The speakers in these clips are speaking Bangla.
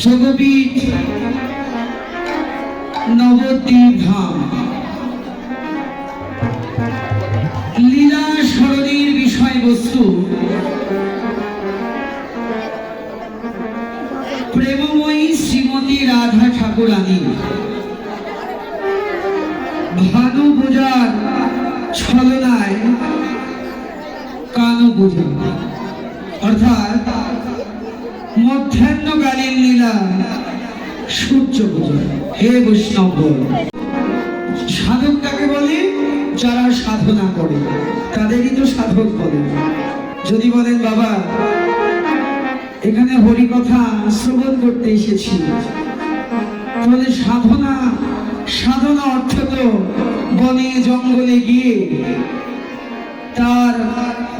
জগবীর নবদ্বীপ ধাম লীলা সরণীর বিষয়বস্তু প্রেমময়ী শ্রীমতী রাধা ঠাকুরানী ভানু পূজার ছলনায় কানু পূজা অর্থাৎ মধ্যাহ্নকালীন লীলা সূর্য পূজা। হে বৈষ্ণব, সাধক কাকে বলে? যারা সাধনা করে তাদেরই তো সাধক বলে। যদি বলেন বাবা এখানে হরি কথা শ্রবণ করতে এসেছি, তাহলে সাধনা সাধনা অর্থ তো বনে জঙ্গলে গিয়ে তার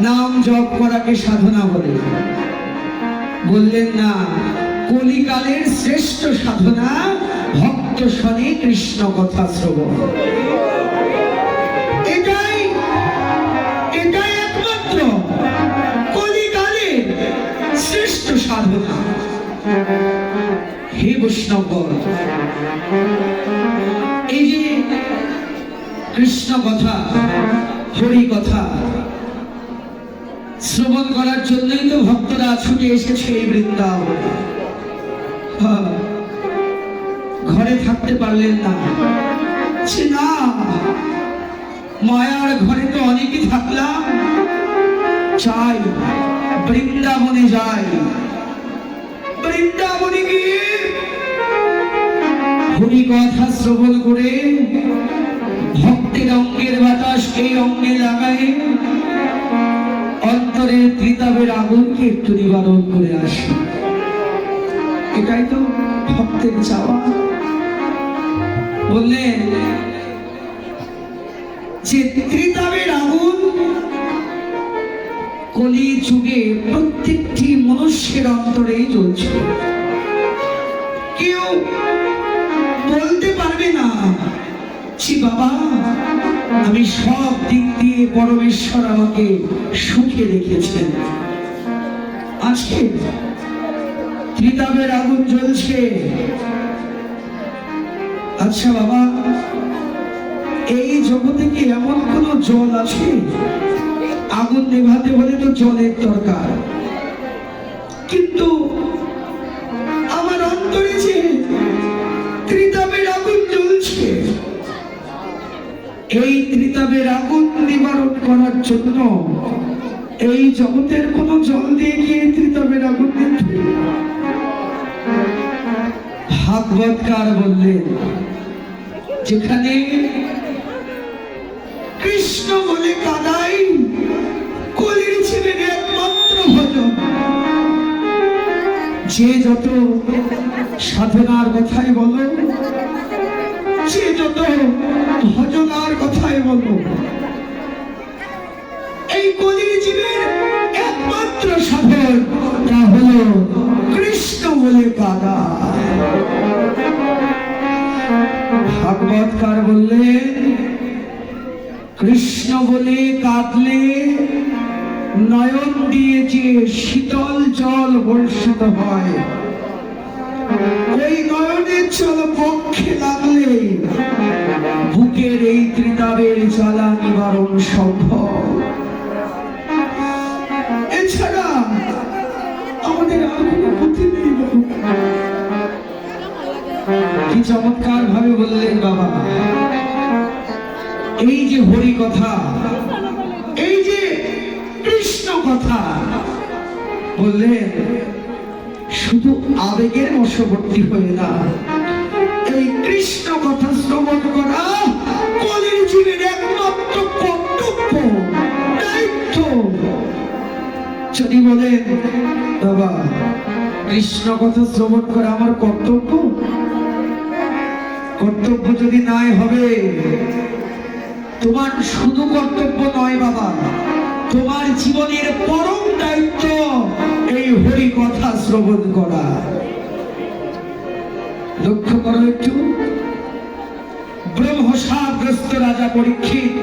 নাম জপ করাকে সাধনা বলে। বললেন না, কলিকালের শ্রেষ্ঠ সাধনা ভক্ত শনে কৃষ্ণ কথা শ্রবণ। এটাই একমাত্র কলিকালের শ্রেষ্ঠ সাধনা। হে বৈষ্ণব, এই যে কৃষ্ণ কথা হরি কথা শ্রবণ করার জন্যই তো ভক্তরা ছুটে এসেছে এই বৃন্দাবনে। ঘরে থাকতে পারলেন না, মায়ার ঘরে তো অনেকই থাকলাম, চাই বৃন্দাবনে যাই। বৃন্দাবনে গিয়ে হরি কথা শ্রবণ করে ভক্তের অঙ্গের বাতাস এই অঙ্গে লাগায় অন্তরের ত্রিতাবের আগুনকে একটু নিবারণ করে আসি। এটাই তো ভক্তের চাওয়া। বললেন যে ত্রিতাবের আগুন কলি যুগে প্রত্যেকটি মনুষ্যের অন্তরেই জ্বলছে। কেউ বলতে পারবে না যে বাবা আমি সব দিক দিয়ে পরমেশ্বর আমাকে সুখে রেখেছেন। আজকে ত্রিতাবের আগুন জ্বলছে। আচ্ছা বাবা, এই জগতে কি এমন কোন জল আছে? আগুন নেভাতে হলে তো জলের দরকার, কিন্তু আমার অন্তরে যে ত্রিতাবের আগুন জ্বলছে, এই ত্রিতাবের আগুন নিবারণ করার জন্য এই জগতের কোন জল দিয়ে গিয়ে ত্রিতাবের আগুন নিতে। ভাগবতকার বললেন, যেখানে কৃষ্ণ বলে কাদাই কলির ছিলেন একমাত্র ভজন। যে যত সাধনার কথাই বলো, যে যত ভজনার কথাই বলো, এই কলির জীবের একমাত্র সাধন তা হলো কৃষ্ণ বলে কাদা। ভাগবতকার বললেন, কৃষ্ণ বলে কাঁদলে নয়ন দিয়ে যে শীতল জল বর্ষিত হয়, ওই নয়নের জল বক্ষে লাগলে বুকের এই ত্রিতাবের জ্বালা নিবারণ সম্ভব। এছাড়া আমাদের আর কোনো গতি নেই। কি চমৎকার ভাবে বললেন বাবা, এই যে হরি কথা, এই যে কৃষ্ণ কথা বললেন, শুধু আবেগের বশবর্তী হয়ে না, এই কৃষ্ণ কথা শ্রবণ করা কলির জীবের একমাত্র কর্তব্য, দায়িত্ব। যদি বলেন বাবা, কৃষ্ণ কথা শ্রবণ করা আমার কর্তব্য, কর্তব্য যদি নাই হবে, তোমার শুধু কর্তব্য নয় বাবা, তোমার জীবনের পরম দায়িত্ব এই হরি কথা শ্রবণ করা। লক্ষ্য করো একটু, ব্রহ্মশাপগ্রস্ত রাজা পরীক্ষিত,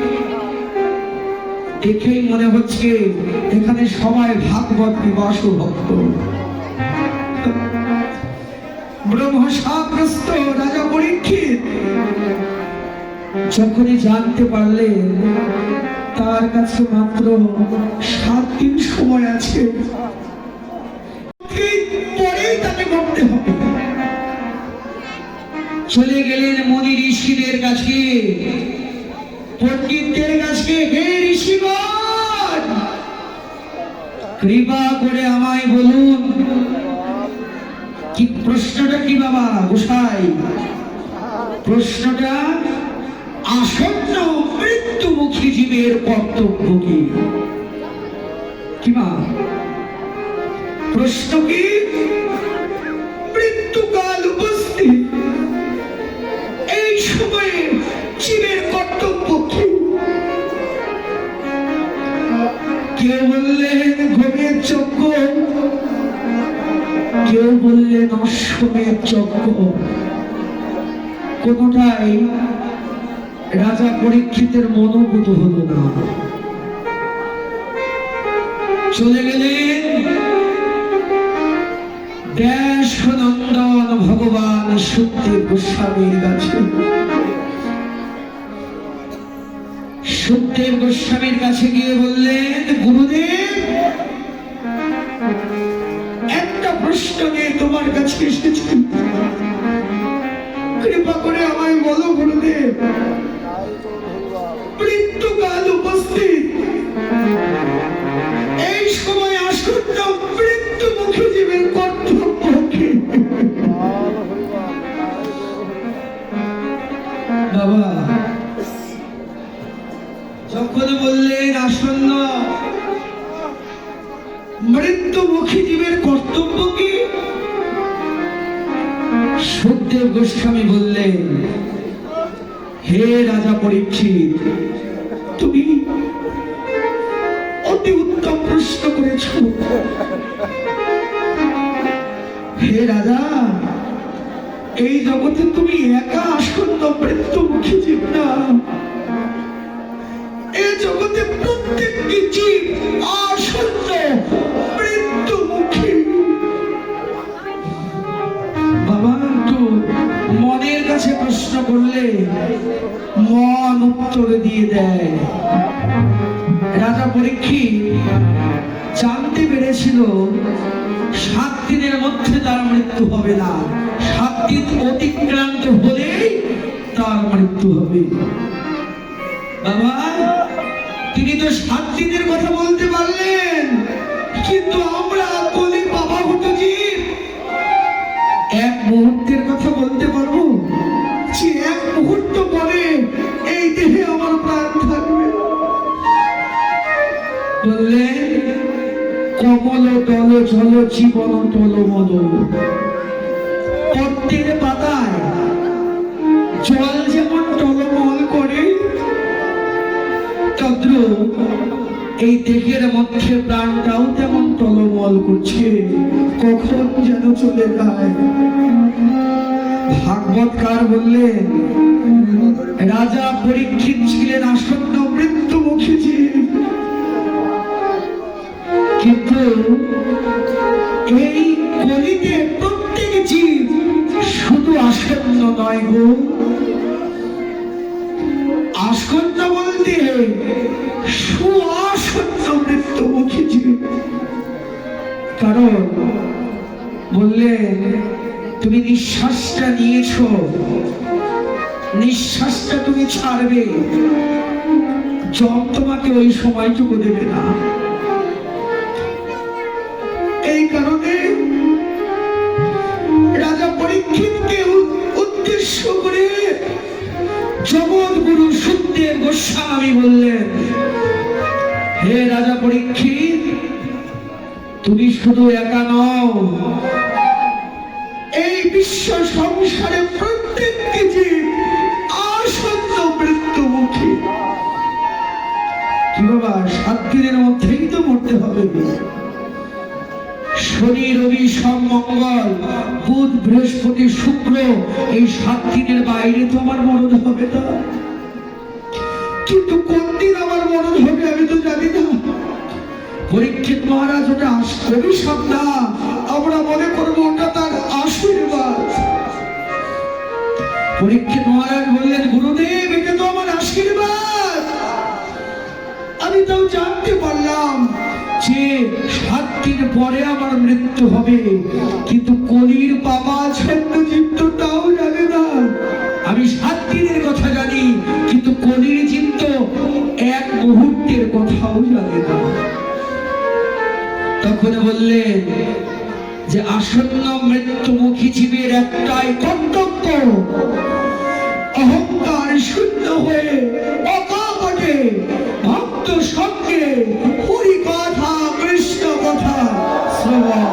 দেখেই মনে হচ্ছে এখানে সবাই ভাগবত বিবাসু ভক্ত। ব্রহ্মশাপগ্রস্ত রাজা পরীক্ষিত যখনই জানতে পারলেন তার কাছে মাত্র 7 দিন সময় আছে, পরেই তাকে করতে হবে, চলে গেলেন মুনি ঋষিদের কাছে, পণ্ডিতদের কাছে। হে ঋষিগণ, কৃপা করে আমায় বলুন, কি প্রশ্নটা কি বাবা গোসাই? প্রশ্নটা আসন্ন মৃত্যুমুখী জীবের কর্তব্য কি? কিবা প্রশ্ন কি? মৃত্যুকাল উপস্থিত, এই সময়ে জীবের কর্তব্য কি? কেউ বললেন ঘুমের যজ্ঞ, কেউ বললেন অশ্বমের যজ্ঞ। কোনটাই রাজা পরীক্ষিতের মনোভূত হলো না। চলে গেলেন ব্যাসনন্দন ভগবান সুখদেব গোস্বামীর কাছে। সুখদেব গোস্বামীর কাছে গিয়ে বললেন, গুরুদেব, একটা প্রশ্ন নিয়ে তোমার কাছে এসেছি, কৃপা করে আমায় বলো গুরুদেব। মৃত্যুকাল উপস্থিত, এই সময় আসন্ন মৃত্যুমুখী জীবের কর্তব্য কি? বাবা যখন বললেন আসন্ন মৃত্যুমুখী জীবের কর্তব্য কি, সুখদেব গোস্বামী বললেন, হে রাজা পরীক্ষিত, তুমি অতি উত্তম প্রশ্ন করেছ। হে রাজা, এই জগতে তুমি একা আসন্ন মৃত্যুমুখী জীব না, এ জগতে প্রত্যেকটি জীব আসন্ন মৃত্যুমুখী। বাবা, একটু মনের কাছে প্রশ্ন করলে মন উত্তর দিয়ে দেয়। রাজা পরীক্ষিত জানতে পেরেছিল 7 দিনের মধ্যে তার মৃত্যু হবে না, 7 দিন অতিক্রান্ত হলেই তার মৃত্যু হবে। বাবা, তিনি তো 7 দিনের কথা বলতে পারলেন, কিন্তু আমরা কলি বাবা হতো জীব 1 মুহূর্তের কথা বলতে পারবো যে 1 মুহূর্ত পরে এই দেহে আমার প্রাণ থাকবে? বললেন, কমল দল জল জীবন টলমল। পদ্মের পাতায় জল যেমন টলমল করে, তদ্রূপ এই দেহের মধ্যে প্রাণটাও তেমন টলমল করছে, কখন যেন চলে যায়। ভাগবতকার বললেন, রাজা পরীক্ষিত ছিলেন আসন্ন মৃত্যুমুখী জীব, কিন্তু এই কলিতে প্রত্যেক জীব শুধু আসন্ন নয় গো, আসন্ন বলতে সুআসন্ন মৃত্যুমুখী জীব। কারণ বললেন, তুমি নিঃশ্বাসটা নিয়েছো, নিঃশ্বাসটা তুমি ছাড়বে, যম তোমাকে ওই সময়টুকু দেবে না। এই কারণে রাজা পরীক্ষিতকে উদ্দেশ্য করে জগৎগুরু সুখদেব গোস্বামী বললেন, হে রাজা পরীক্ষিত, তুমি শুধু একা নও, এই বিশ্ব সংসারে প্রত্যেকটি জীব আসন্ন মৃত্যুমুখী। কি বাবা, 7 দিনের মধ্যেই তো মরতে হবে। শনি রবি সোম মঙ্গল বুধ বৃহস্পতি শুক্র, এই 7 দিনের বাইরে তো আমার মরণ হবে না। কিন্তু কোন দিন আমার মরণ হবে আমি তো জানি না। পরীক্ষিত মহারাজ, ওটা অভিশাপ না, আমরা মনে করবো ওটা তার আশীর্বাদ। পরীক্ষিত মহারাজ বললেন, গুরুদেব, এটা তো আমার আশীর্বাদ। আমি তাও জানতে পারলাম যে 7 দিন পরে আমার মৃত্যু হবে, কিন্তু কলির বাবা ছন্নজীব তো তাও জানে না। আমি 7 দিনের কথা জানি, কিন্তু কলির জীব তো 1 মুহূর্তের কথাও জানে না। তখন বললেন যে আসন্ন মৃত্যুমুখী জীবের একটাই কর্তব্য, অহংকার শূন্য হয়ে অকাপটে ভক্ত সঙ্গে হরি কথা কৃষ্ণ কথা শ্রবণ।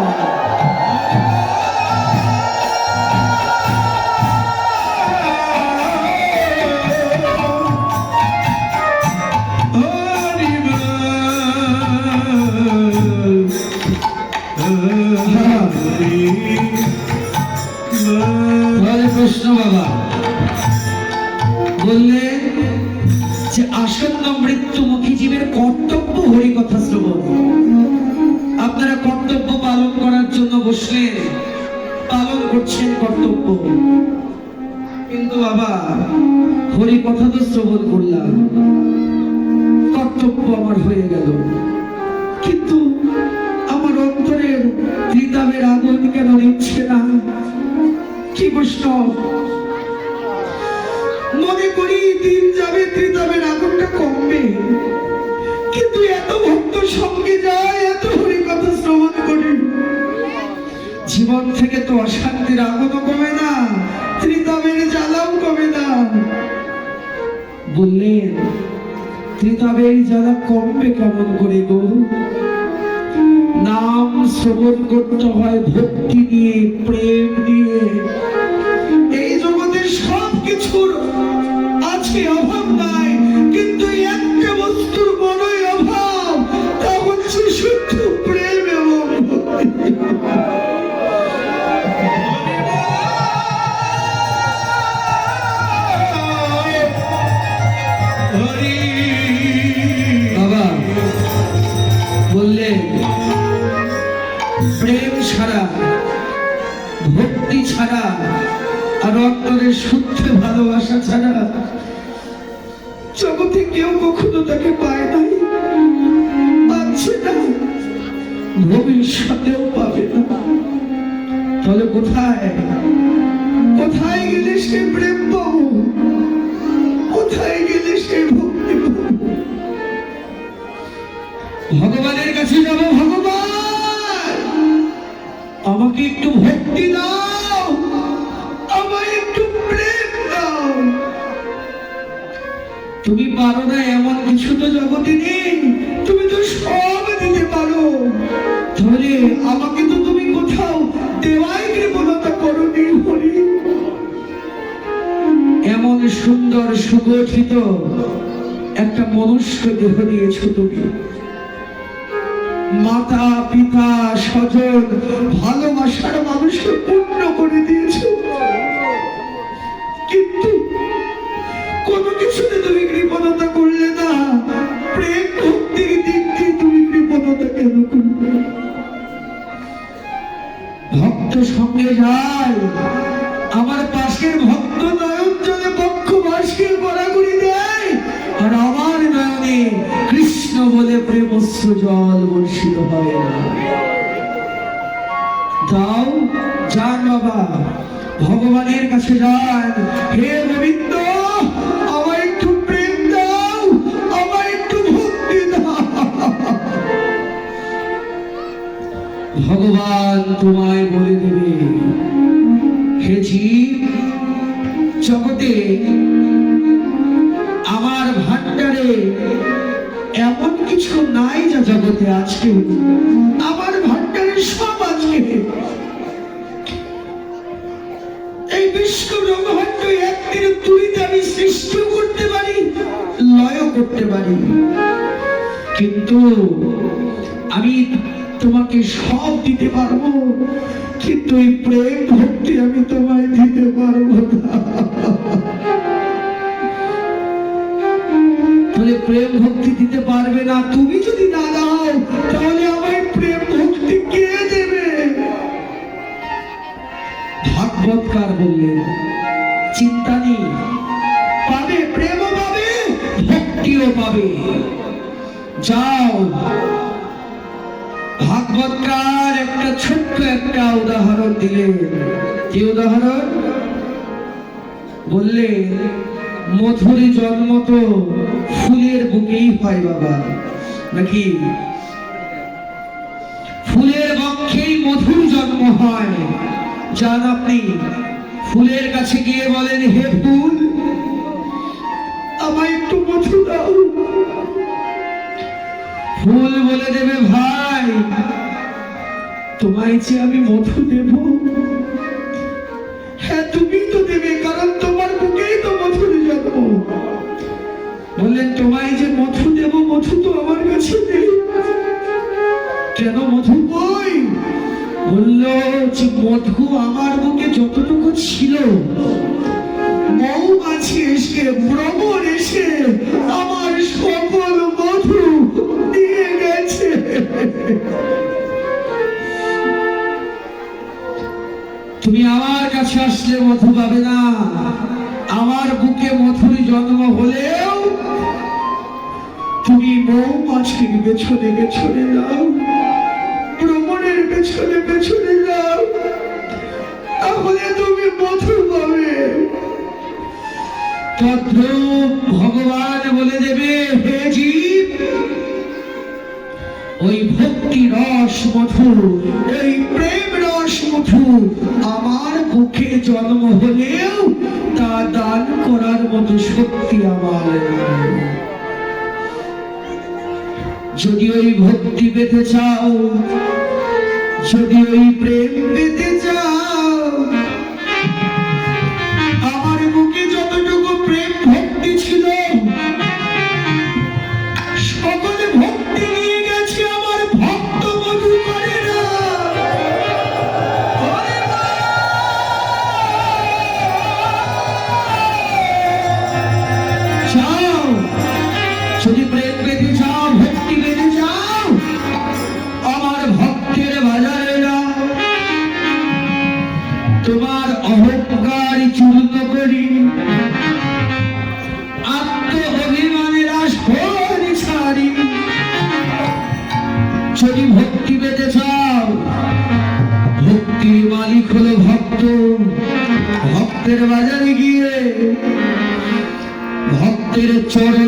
কৃষ্ণ বাবা বললেন যে আসন্ন মৃত্যুমুখী জীবের কর্তব্য হরিকথা শ্রবণ। আপনারা কর্তব্য পালন করার জন্য বসলেন, পালন করছেন কর্তব্য, কিন্তু বাবা হরিকথা তো শ্রবণ করলাম, কর্তব্য আমার হয়ে গেল, কিন্তু আমার অন্তরের ত্রিতাবের আগুন কেন নিচ্ছে না? কি বৈষ্ণব, মনে করি দিন যাবে ত্রিতাবের আগুনটা কমবে, কিন্তু এত ভক্ত সঙ্গে যায়, এত হরিকথা শ্রবণ করি, জীবন থেকে তো অশান্তির আগুনও কমে না, ত্রিতাবের জ্বালাও কমে না। বললেন, ত্রিতাবের জ্বালা কমবে কেমন করে গো? নাম শ্রবণ করতে হয় ভক্তি নিয়ে, প্রেম নিয়ে। এই জগতের সব কিছুর আছে, অভাব নাই, কিন্তু একটা বস্তুর বড়ই অভাব, তা হচ্ছে শুদ্ধ প্রেম এবং ভক্তি। হরি ছাড়া আর অন্তরের শুদ্ধ ভালোবাসা ছাড়া জগতে কেউ কখনো তাকে পায় নাই, পাচ্ছে না, ভবিষ্যতেও পাবে না। তাহলে কোথায় কোথায় গেলে সে প্রেম পাবো, কোথায় গেলে সে ভক্তি পাবো? ভগবানের কাছে যাব, ভগবান আমাকে একটু ভক্তি দাও, আমায় একটু প্রেম দাও। তুমি পারো না এমন কিছু তো জগতে নেই, তুমি তো সব দিতে পারো। তাহলে আমাকে তো তুমি কোথাও দেওয়াই কৃপণতা করোনি। হরি, এমন সুন্দর সুগঠিত একটা মনুষ্য দেহ দিয়েছ তুমি, মাতা পিতা স্বজন ভালোবাসার মানুষকে পূর্ণ করে দিয়েছ, কিন্তু কোনো কিছুতে তুমি কৃপণতা করলে না। প্রেম ভক্তির দিক দিয়ে তুমি কৃপণতা কেন করলে? ভক্ত সঙ্গে যায়, আমার পাশের ভক্ত নয়ন জলে বক্ষ বাসকে গড়াগড়ি দেয়, আর আমার নয়নে কৃষ্ণ বলে প্রেমস্র জল বর্ষিত হয় না। যাও, যান বাবা, ভগবানের কাছে যান। হে গোবিন্দ, আমায় একটু প্রেম দাও, আমায় একটু ভক্তি দাও। ভগবান তোমায় বলে দেবে, হে জীব, জগতে আমার ভান্ডারে এমন কিছু নাই যা জগতে আজকে, আমার ভান্ডারে সব আজকে। এই বিশ্ব ব্রহ্মাণ্ড একদিন তুলিতে আমি সৃষ্টি করতে পারি, লয় করতে পারি, কিন্তু আমি তোমাকে সব দিতে পারবো, কিন্তু এই প্রেম ভক্তি আমি তোমায় দিতে পারবো না। তাহলে প্রেম ভক্তি দিতে পারবে না, তুমি যদি না দাও তাহলে আমায় প্রেম ভক্তি কে দেবে? ভাগবতকার বললেন, চিন্তা নেই, পাবে, প্রেমও পাবে, ভক্তিও পাবে। যাও। ভাগবতকার একটা ছোট্ট একটা উদাহরণ দিলেন। কি উদাহরণ? বললেন, মধুর জন্ম তো ফুলের বুকেই হয় বাবা, নাকি? ফুলের বক্ষেই মধুর জন্ম হয়। যান আপনি ফুলের কাছে গিয়ে বলেন, হে ফুল, আমায় একটু মধু দাও। ফুল বলে দেবে, ভাই তোমায় যে আমি মধু দেব? হ্যাঁ, তুমি তো দেবে, কারণ তোমার বুকেই তো মধুর জন্ম। বললেন, তোমায় যে মধু দেব, মধু তো আমার কাছে নেই। কেন মধু কই? বলল যে মধু আমার বুকে যতটুকু ছিল, মৌমাছি এসে, ভ্রমর এসে আমার সকল মধু নিয়ে গেছে। তুমি আমার কাছে আসলে মধু পাবে না। আমার বুকে মধুর জন্ম হলেও তুমি মৌমাছির পেছনে পেছনে যাও, ভ্রমণের পেছনে পেছনে যাও, তাহলে তুমি মধু পাবে। তদ্রূপ ভগবান বলে দেবে, হে জীব, ওই ভক্তি রস মধু, এই প্রেম রস মধু আমার বুকে জন্ম হলেও তা দান করার মতো শক্তি আমার নাই। যদি ওই ভক্তি পেতে চাও, যদি ওই প্রেম পেতে চাও, আমার বুকে যতটুকু প্রেম ভক্তি ছিল, সকল ভক্তি নিয়ে গেছে আমার ভক্ত মধুকরেরা। চাও, যদি প্রেম পেতে চাও, ভক্তি পেতে চাও, আমার ভক্তের বাজারে যাও। বাজারে গিয়ে ভক্তের চরণ